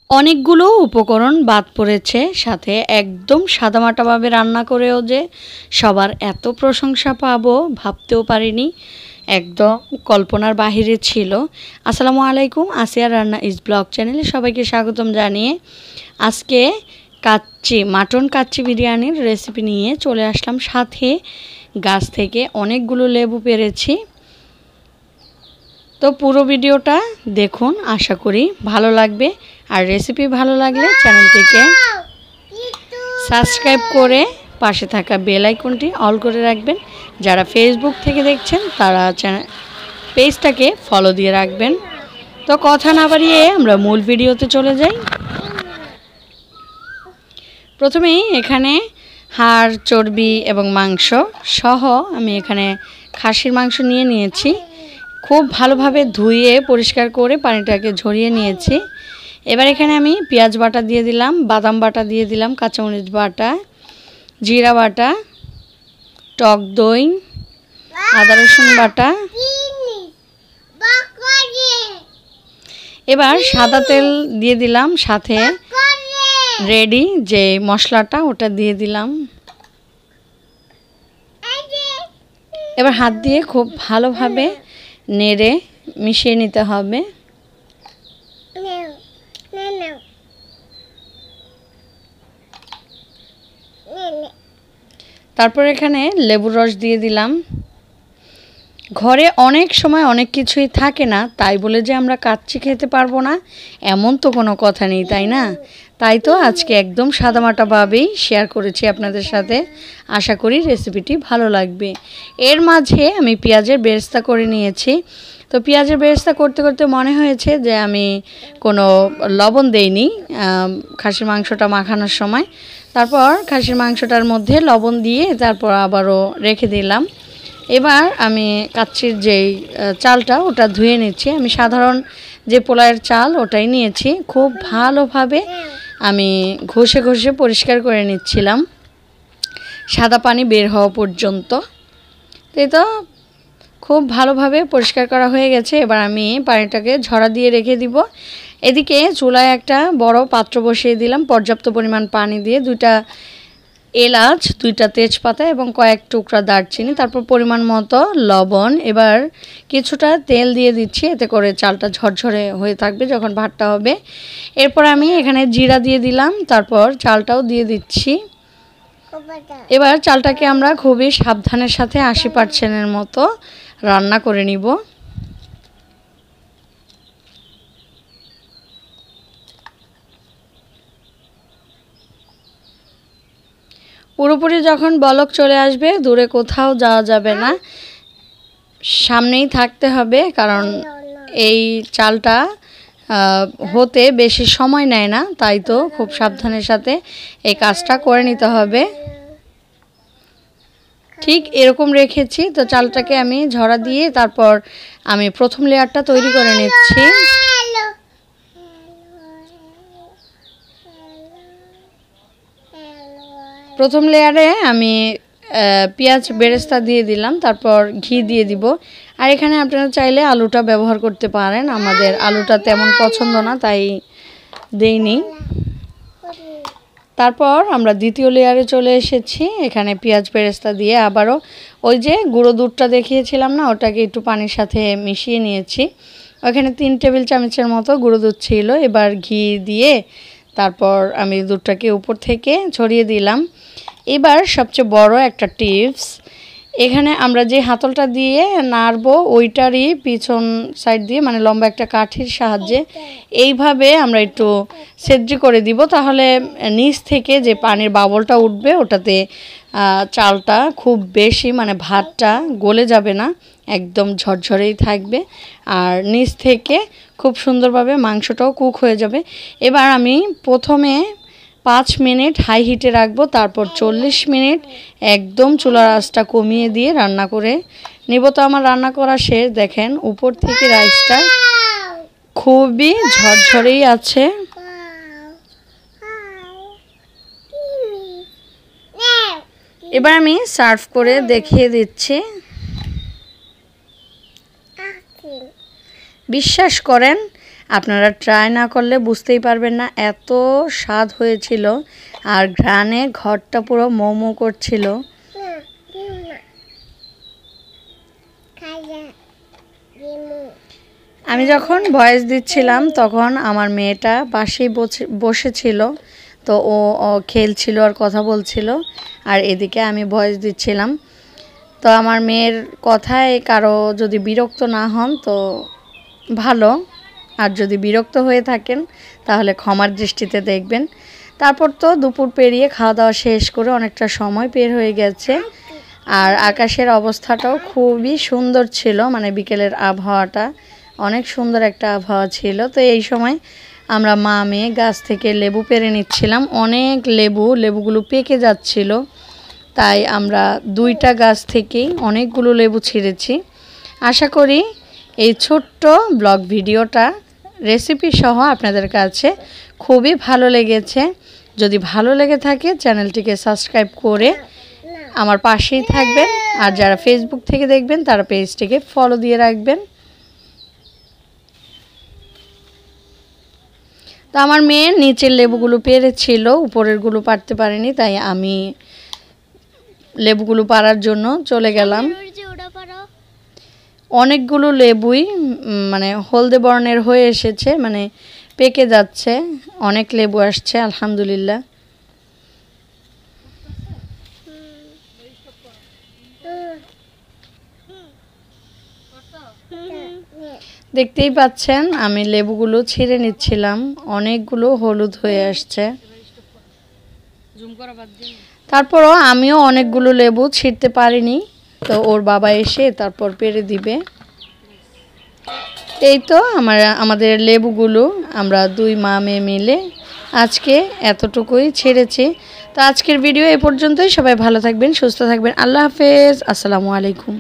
অনেকগুলো উপকরণ বাদ পড়েছে, সাথে একদম সাদামাটাভাবে রান্না করেও যে সবার এত প্রশংসা পাবো ভাবতেও পারিনি। একদম কল্পনার বাহিরে ছিল। আসসালামু আলাইকুম, আসিয়া রান্না ইজ ব্লগ চ্যানেলে সবাইকে স্বাগতম জানিয়ে আজকে মাটন কাচ্চি বিরিয়ানির রেসিপি নিয়ে চলে আসলাম। সাথে গাছ থেকে অনেকগুলো লেবু পেরেছি। তো পুরো ভিডিওটা দেখুন, আশা করি ভালো লাগবে। আর রেসিপি ভালো লাগলে চ্যানেলটিকে সাবস্ক্রাইব করে পাশে থাকা বেল আইকনটি অল করে রাখবেন। যারা ফেসবুক থেকে দেখছেন তারা পেজটাকে ফলো দিয়ে রাখবেন। তো কথা না বাড়িয়ে আমরা মূল ভিডিওতে চলে যাই। প্রথমেই এখানে হাড়, চর্বি এবং মাংস সহ আমি এখানে খাসির মাংস নিয়ে নিয়েছি। খুব ভালোভাবে ধুয়ে পরিষ্কার করে পানিটাকে ঝরিয়ে নিয়েছি। এবার এখানে আমি পেঁয়াজ বাটা দিয়ে দিলাম, বাদাম বাটা দিয়ে দিলাম, কাঁচামরিচ বাটা, জিরা বাটা, টক দই, আদা রসুন বাটা। এবার সাদা তেল দিয়ে দিলাম, সাথে রেডি যে মশলাটা ওটা দিয়ে দিলাম। এবার হাত দিয়ে খুব ভালোভাবে নেড়ে মিশিয়ে নিতে হবে। তারপর এখানে লেবুর রস দিয়ে দিলাম। ঘরে অনেক সময় অনেক কিছুই থাকে না, তাই বলে যে আমরা কাচ্চি খেতে পারবো না এমন তো কোনো কথা নেই, তাই না? তাই তো আজকে একদম সাদামাটাভাবেই শেয়ার করেছি আপনাদের সাথে। আশা করি রেসিপিটি ভালো লাগবে। এর মাঝে আমি পেঁয়াজের বেরেস্তা করে নিয়েছি। তো পেঁয়াজের বেরেস্তা করতে করতে মনে হয়েছে যে আমি কোনো লবণ দেইনি খাসির মাংসটা মাখানোর সময়। তারপর খাসির মাংসটার মধ্যে লবণ দিয়ে তারপর আবারও রেখে দিলাম। এবার আমি কাচ্চির যেই চালটা ওটা ধুয়ে নিচ্ছি। আমি সাধারণ যে পোলাওয়ের চাল ওটাই নিয়েছি। খুব ভালোভাবে আমি ঘষে ঘষে পরিষ্কার করে নিচ্ছিলাম সাদা পানি বের হওয়া পর্যন্ত। তো খুব ভালোভাবে পরিষ্কার করা হয়ে গেছে। এবার আমি পানিটাকে ঝরা দিয়ে রেখে দিব। এদিকে চুলায় একটা বড় পাত্র বসিয়ে দিলাম, পর্যাপ্ত পরিমাণ পানি দিয়ে, 2টা এলাচ, 2টা তেজপাতা এবং কয়েক টুকরা দারচিনি, তারপর পরিমাণ মতো লবণ। এবার কিছুটা তেল দিয়ে দিচ্ছি, এতে করে চালটা ঝরঝরে হয়ে থাকবে যখন ভাতটা হবে। এরপর আমি এখানে জিরা দিয়ে দিলাম, তারপর চালটাও দিয়ে দিচ্ছি। এবার চালটাকে আমরা খুবই সাবধানের সাথে 80% মতো রান্না করে নিব। পুরোপুরি যখন বলক চলে আসবে দূরে কোথাও যাওয়া যাবে না, সামনেই থাকতে হবে, কারণ এই চালটা হতে বেশি সময় নেয় না। তাই তো খুব সাবধানের সাথে এই কাজটা করে নিতে হবে। ঠিক এরকম রেখেছি। তো চালটাকে আমি ঝরা দিয়ে তারপর আমি প্রথম লেয়ারটা তৈরি করে নিচ্ছি। প্রথম লেয়ারে আমি পেঁয়াজ বেরেস্তা দিয়ে দিলাম, তারপর ঘি দিয়ে দিব। আর এখানে আপনারা চাইলে আলুটা ব্যবহার করতে পারেন। আমাদের আলুটা তেমন পছন্দ না, তাই দেইনি। তারপর আমরা দ্বিতীয় লেয়ারে চলে এসেছি। এখানে পেঁয়াজ বেরেস্তা দিয়ে আবারও ওই যে গুঁড়ো দুধটা দেখিয়েছিলাম না, ওটাকে একটু পানির সাথে মিশিয়ে নিয়েছি। ওখানে 3 টেবিল চামচের মতো গুঁড়ো দুধ ছিল। এবার ঘি দিয়ে তারপর আমি দুধটাকে উপর থেকে ছড়িয়ে দিলাম। এবার সবচেয়ে বড় একটা টিপস, এখানে আমরা যে হাতলটা দিয়ে নাড়বো ওইটারই পিছন সাইড দিয়ে, মানে লম্বা একটা কাঠির সাহায্যে এইভাবে আমরা একটু সেদ্ধ করে দিব। তাহলে নিচ থেকে যে পানির বাবলটা উঠবে ওটাতে চালটা খুব বেশি, মানে ভাতটা গলে যাবে না, একদম ঝরঝরেই থাকবে। আর নিচ থেকে খুব সুন্দরভাবে মাংসটাও কুক হয়ে যাবে। এবার আমি প্রথমে 5 মিনিট হাই হিটে রাখবো, তারপর 40 মিনিট একদম চুলার আঁচটা কমিয়ে দিয়ে রান্না করে নিব। তো আমার রান্না করা শেষ। দেখেন উপর থেকে রাইসটা খুবই ঝরঝরেই আছে। এবার আমি সার্ভ করে দেখিয়ে দিচ্ছি। বিশ্বাস করেন আপনারা ট্রাই না করলে বুঝতেই পারবেন না, এত স্বাদ হয়েছিল। আর ঘ্রাণে ঘরটা পুরো মোমো করছিল। আমি যখন ভয়েস দিচ্ছিলাম তখন আমার মেয়েটা পাশেই বসেছিল, তো ও খেলছিল আর কথা বলছিল, আর এদিকে আমি ভয়েস দিচ্ছিলাম। তো আমার মেয়ের কথায় কারো যদি বিরক্ত না হন তো ভালো, আর যদি বিরক্ত হয়ে থাকেন তাহলে ক্ষমার দৃষ্টিতে দেখবেন। তারপর তো দুপুর পেরিয়ে খাওয়া দাওয়া শেষ করে অনেকটা সময় বের হয়ে গেছে, আর আকাশের অবস্থাটাও খুবই সুন্দর ছিল, মানে বিকেলের আবহাওয়াটা অনেক সুন্দর একটা আবহাওয়া ছিল। তো এই সময় আমরা মা মেয়ে গাছ থেকে লেবু পেড়ে নিচ্ছিলাম, অনেক লেবুগুলো পেকে যাচ্ছিল, তাই আমরা 2টা গাছ থেকেই অনেকগুলো লেবু ছিঁড়েছি। আশা করি এই ছোট্ট ব্লগ ভিডিওটা রেসিপি সহ আপনাদের কাছে খুবই ভালো লেগেছে। যদি ভালো লেগে থাকে চ্যানেলটিকে সাবস্ক্রাইব করে আমার পাশেই থাকবেন, আর যারা ফেসবুক থেকে দেখবেন তারা পেজটিকে ফলো দিয়ে রাখবেন। তো আমার মেয়ে নিচের লেবুগুলো পেরেছিল, উপরেরগুলো পারতে পারেনি, তাই আমি লেবুগুলো পাড়ার জন্য চলে গেলাম। অনেকগুলো লেবুই মানে হলদে বর্ণের হয়ে এসেছে, মানে পেকে যাচ্ছে, অনেক লেবু আসছে আলহামদুলিল্লাহ। দেখতেই পাচ্ছেন আমি লেবুগুলো ছিঁড়ে নিচ্ছিলাম, অনেকগুলো হলুদ হয়ে আসছে। তারপরও আমিও অনেকগুলো লেবু ছিঁড়তে পারিনি, তো ওর বাবা এসে তারপর পেরে দিবে। এই তো আমাদের লেবুগুলো আমরা 2 মা মেয়ে মিলে আজকে এতটুকুই ছেড়েছি। তো আজকের ভিডিও এ পর্যন্তই। সবাই ভালো থাকবেন, সুস্থ থাকবেন। আল্লাহ হাফেজ, আসসালামু আলাইকুম।